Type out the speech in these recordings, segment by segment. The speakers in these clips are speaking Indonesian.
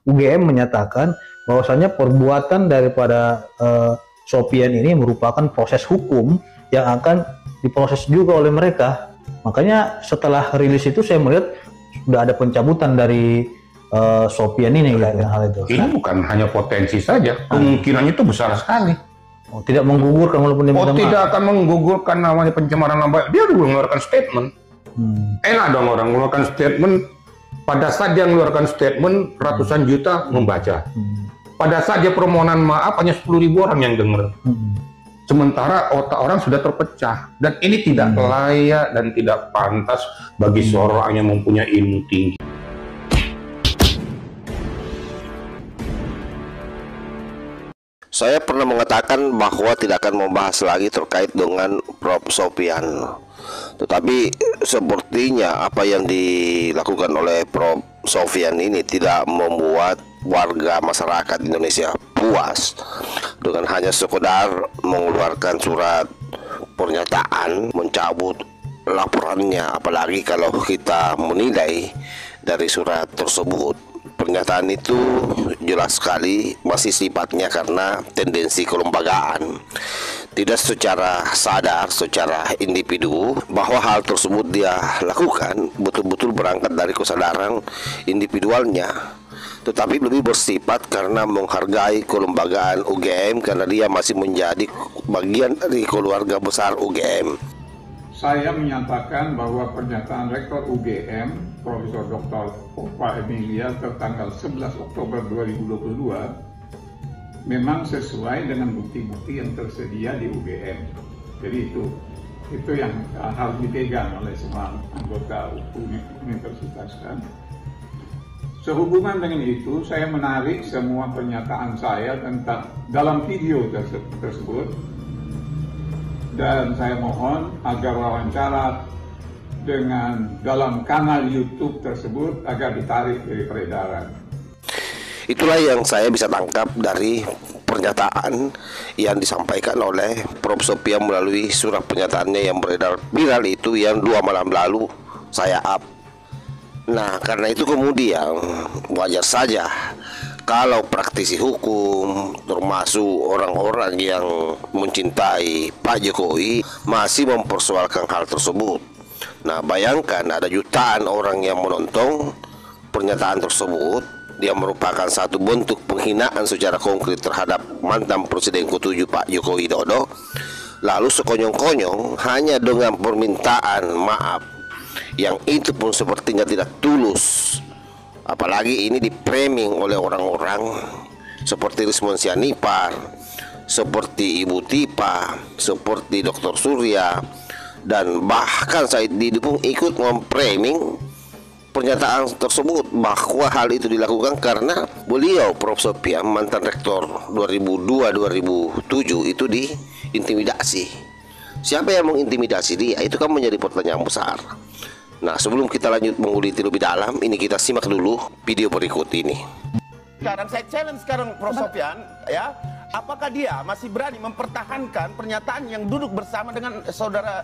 UGM menyatakan bahwasanya perbuatan daripada Sopyan ini merupakan proses hukum yang akan diproses juga oleh mereka. Makanya setelah rilis itu saya melihat sudah ada pencabutan dari Sopyan ini hal itu. Ini bukan hanya potensi saja, kemungkinannya itu besar sekali. Oh, tidak menggugurkan walaupun dia minta maaf. Tidak akan menggugurkan namanya pencemaran nama baik. Dia belum mengeluarkan statement. Enak dong orang mengeluarkan statement. Pada saat dia mengeluarkan statement, ratusan juta membaca. Pada saat dia permohonan maaf, hanya 10.000 orang yang dengar. Sementara otak orang sudah terpecah. Dan ini tidak layak dan tidak pantas bagi seorang yang mempunyai ilmu tinggi. Saya pernah mengatakan bahwa tidak akan membahas lagi terkait dengan Prof. Sopyan. Tetapi sepertinya apa yang dilakukan oleh Prof. Sopyan ini tidak membuat warga masyarakat Indonesia puas dengan hanya sekedar mengeluarkan surat pernyataan mencabut laporannya, apalagi kalau kita menilai dari surat tersebut. Pernyataan itu jelas sekali masih sifatnya karena tendensi kelembagaan, tidak secara sadar, secara individu bahwa hal tersebut dia lakukan betul-betul berangkat dari kesadaran individualnya, tetapi lebih bersifat karena menghargai kelembagaan UGM karena dia masih menjadi bagian dari keluarga besar UGM. Saya menyatakan bahwa pernyataan Rektor UGM, Profesor Dr. Ova Emilia tertanggal 11 Oktober 2022 memang sesuai dengan bukti-bukti yang tersedia di UGM. Jadi itu yang harus dipegang oleh semua anggota universitas kan. Sehubungan dengan itu, saya menarik semua pernyataan saya tentang dalam video tersebut. Dan saya mohon agar wawancara dengan dalam kanal YouTube tersebut agar ditarik dari peredaran. Itulah yang saya bisa tangkap dari pernyataan yang disampaikan oleh Prof. Sopyan melalui surat pernyataannya yang beredar viral itu yang 2 malam lalu saya up. Nah, karena itu kemudian wajar saja kalau praktisi hukum termasuk orang-orang yang mencintai Pak Jokowi masih mempersoalkan hal tersebut. Nah, bayangkan ada jutaan orang yang menonton pernyataan tersebut. Dia merupakan satu bentuk penghinaan secara konkret terhadap mantan Presiden ke-7 Pak Joko Widodo. Lalu sekonyong-konyong hanya dengan permintaan maaf yang itu pun sepertinya tidak tulus. Apalagi ini di-framing oleh orang-orang seperti Rismon Sianipar, seperti Ibu Tipa, seperti Dr. Surya, dan bahkan Said Didu pun ikut mem-framing pernyataan tersebut bahwa hal itu dilakukan karena beliau Prof. Sopyan mantan rektor 2002-2007 itu diintimidasi. Siapa yang mengintimidasi dia? Itu kan menjadi pertanyaan besar. Nah, sebelum kita lanjut menguliti lebih dalam, ini kita simak dulu video berikut ini. Sekarang saya challenge Prof. Sopyan, ya, apakah dia masih berani mempertahankan pernyataan yang duduk bersama dengan saudara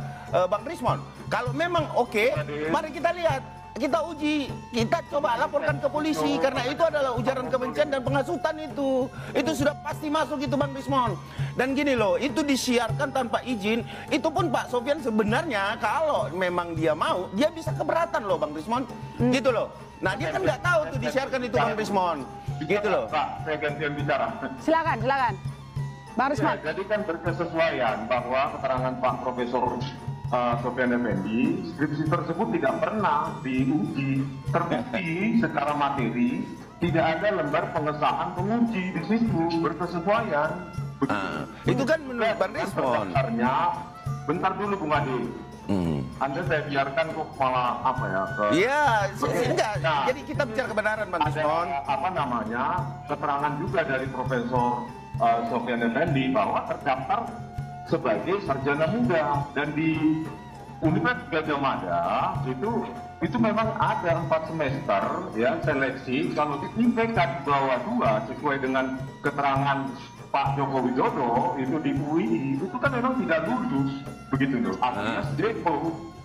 Bang Rismon? Kalau memang oke, mari kita lihat, kita uji, kita coba laporkan ke polisi karena itu adalah ujaran kebencian dan penghasutan itu sudah pasti masuk itu Bang Rismon. Dan gini loh, itu disiarkan tanpa izin, itu pun Pak Sopyan sebenarnya kalau memang dia mau, dia bisa keberatan loh Bang Rismon, gitu loh. Nah, dia kan nggak tahu tuh disiarkan itu Bang Rismon, gitu loh. Pak, saya gantian bicara. Silakan, Bang Rismon. Ya, jadi kan berkesesuaian bahwa keterangan Pak Profesor Sopyan Effendi, skripsi tersebut tidak pernah diuji, terbukti secara materi, tidak ada lembar pengesahan penguji di situ, berkesesuaian. Itu kan menurut Bang Rismon. Bentar dulu Bung Adi. Anda saya biarkan kok malah apa ya? Iya, enggak. Nah, jadi kita bicara kebenaran Bang Rismon. Ada keterangan juga dari Profesor Sopyan Effendi bahwa terdaftar sebagai sarjana muda dan di Universitas Gadjah Mada itu memang ada 4 semester ya seleksi. Kalau di IPK di bawah 2 sesuai dengan keterangan Pak Joko Widodo itu di UI itu kan memang tidak lulus begitu loh. Artinya DO.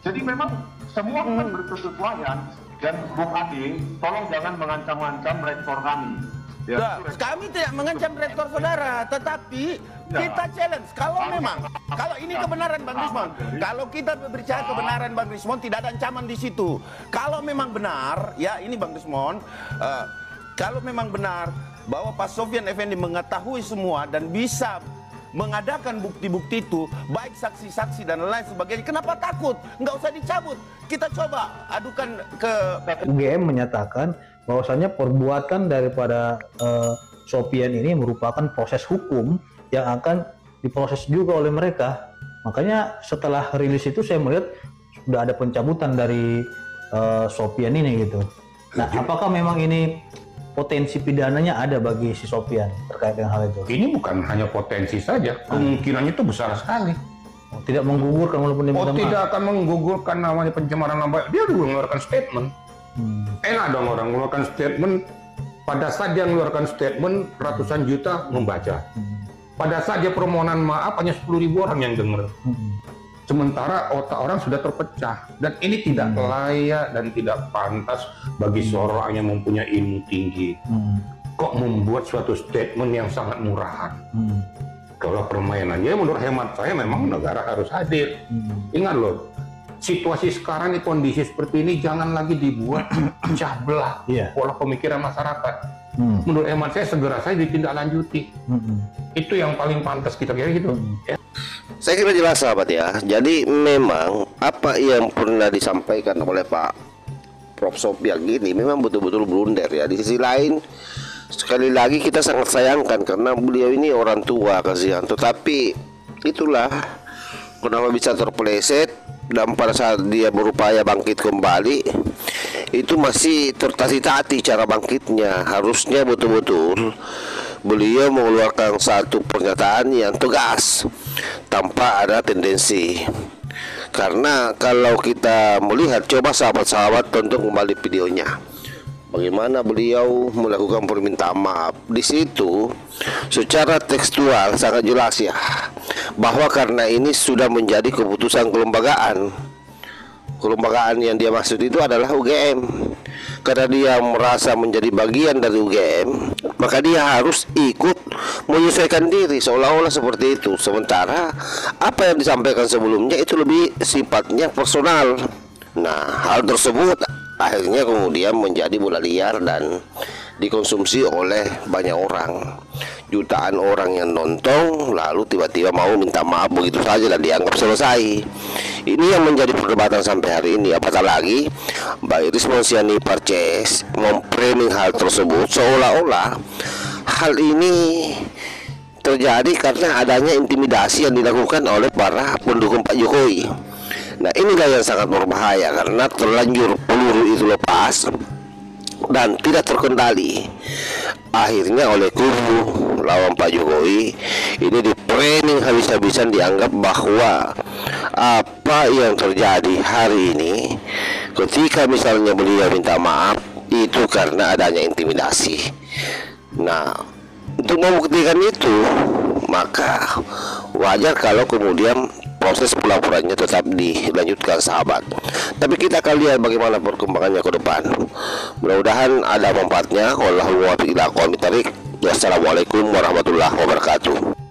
Jadi memang semua kan berkesesuaian. Dan Bung Adi, tolong jangan mengancam-ancam rektor kami. Ya, Nah, kami tidak mengancam rektor saudara, tetapi kita challenge kalau memang, kalau ini kebenaran Bang Rismon, kalau kita berbicara kebenaran Bang Rismon, tidak ada ancaman di situ. Kalau memang benar, ya ini Bang Rismon, kalau memang benar bahwa Pak Sofyan Effendi mengetahui semua dan bisa mengadakan bukti-bukti itu, baik saksi-saksi dan lain sebagainya, kenapa takut? Nggak usah dicabut. Kita coba adukan ke UGM menyatakan bahwasanya perbuatan daripada Sofyan ini merupakan proses hukum yang akan diproses juga oleh mereka. Makanya setelah rilis itu saya melihat sudah ada pencabutan dari Sofyan ini gitu. Nah, apakah memang ini potensi pidananya ada bagi si Sofyan terkait dengan hal itu? Ini bukan hanya potensi saja, kemungkinannya itu besar sekali. Tidak menggugurkan walaupun dia minta maaf? Tidak akan menggugurkan namanya pencemaran nama baik. Dia udah mengeluarkan statement. Enak dong orang mengeluarkan statement. Pada saat dia mengeluarkan statement, ratusan juta membaca. Pada saat dia permohonan maaf, hanya 10.000 orang yang dengar. Sementara otak orang sudah terpecah. Dan ini tidak layak dan tidak pantas bagi seorang yang mempunyai ilmu tinggi. Kok membuat suatu statement yang sangat murahan. Kalau permainannya menurut hemat saya memang negara harus hadir. Ingat loh, situasi sekarang ini, kondisi seperti ini jangan lagi dibuat pecah belah pola pemikiran masyarakat. Menurut hemat saya segera saja ditindaklanjuti. Itu yang paling pantas kita kira gitu. Saya kira jelas sahabat ya. Jadi memang apa yang pernah disampaikan oleh Pak Prof Sofyan ini memang betul-betul blunder ya. Di sisi lain sekali lagi kita sangat sayangkan karena beliau ini orang tua, kasihan. Tetapi itulah kenapa bisa terpeleset, dan pada saat dia berupaya bangkit kembali itu masih tertati-tati cara bangkitnya. Harusnya betul-betul beliau mengeluarkan satu pernyataan yang tegas tanpa ada tendensi. Karena kalau kita melihat, coba sahabat-sahabat tonton kembali videonya, bagaimana beliau melakukan permintaan maaf. Di situ secara tekstual sangat jelas ya, bahwa karena ini sudah menjadi keputusan kelembagaan. Kelembagaan yang dia maksud itu adalah UGM. Karena dia merasa menjadi bagian dari UGM, maka dia harus ikut menyesuaikan diri, seolah-olah seperti itu. Sementara apa yang disampaikan sebelumnya itu lebih sifatnya personal. Nah, hal tersebut akhirnya kemudian menjadi bola liar dan dikonsumsi oleh banyak orang. Jutaan orang yang nonton lalu tiba-tiba mau minta maaf begitu saja dan dianggap selesai. Ini yang menjadi perdebatan sampai hari ini. Apatah lagi Mbak Iris Monsiani Parces memframing hal tersebut seolah-olah hal ini terjadi karena adanya intimidasi yang dilakukan oleh para pendukung Pak Jokowi. Nah, inilah yang sangat berbahaya karena terlanjur peluru itu lepas dan tidak terkendali. Akhirnya oleh kubu lawan Pak Jokowi ini di-framing habis-habisan, dianggap bahwa apa yang terjadi hari ini ketika misalnya beliau minta maaf itu karena adanya intimidasi. Nah, untuk membuktikan itu maka wajar kalau kemudian proses pelaporannya tetap dilanjutkan sahabat. Tapi kita akan lihat bagaimana perkembangannya ke depan. Mudah-mudahan ada manfaatnya. Wassalamualaikum warahmatullahi wabarakatuh.